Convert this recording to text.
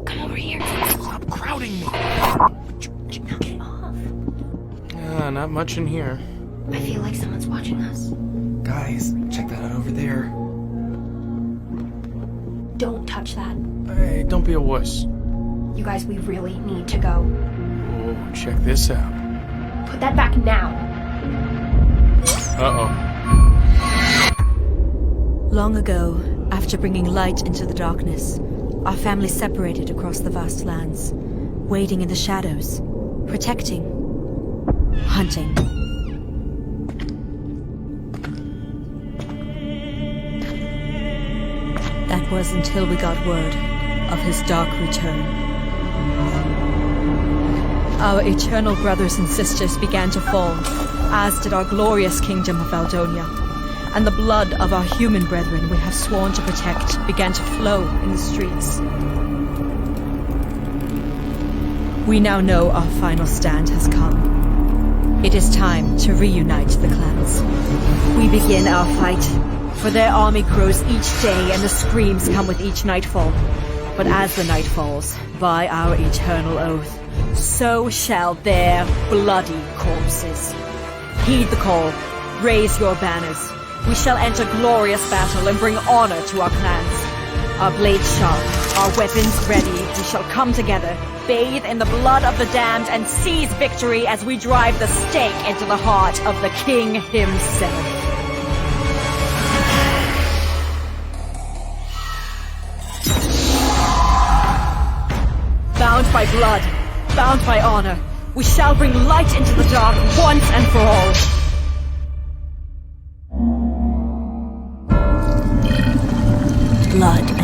Come over here. Stop crowding me. Knock it off. Not much in here. I feel like someone's watching us. Guys, check that out over there. Don't touch that. Hey, don't be a wuss. You guys, we really need to go. Oh, check this out. Put that back now. Uh-oh. Long ago, after bringing light into the darkness, our family separated across the vast lands, waiting in the shadows, protecting, hunting. That was until we got word of his dark return. Our eternal brothers and sisters began to fall, as did our glorious kingdom of Valdonia, and the blood of our human brethren we have sworn to protect began to flow in the streets. We now know our final stand has come. It is time to reunite the clans. We begin our fight, for their army grows each day and the screams come with each nightfall. But as the night falls, by our eternal oath, so shall their bloody corpses. Heed the call, raise your banners. We shall enter glorious battle and bring honor to our clans. Our blades sharp, our weapons ready, we shall come together, bathe in the blood of the damned, and seize victory as we drive the stake into the heart of the king himself. Bound by blood, bound by honor, we shall bring light into the dark once and for all. Blood.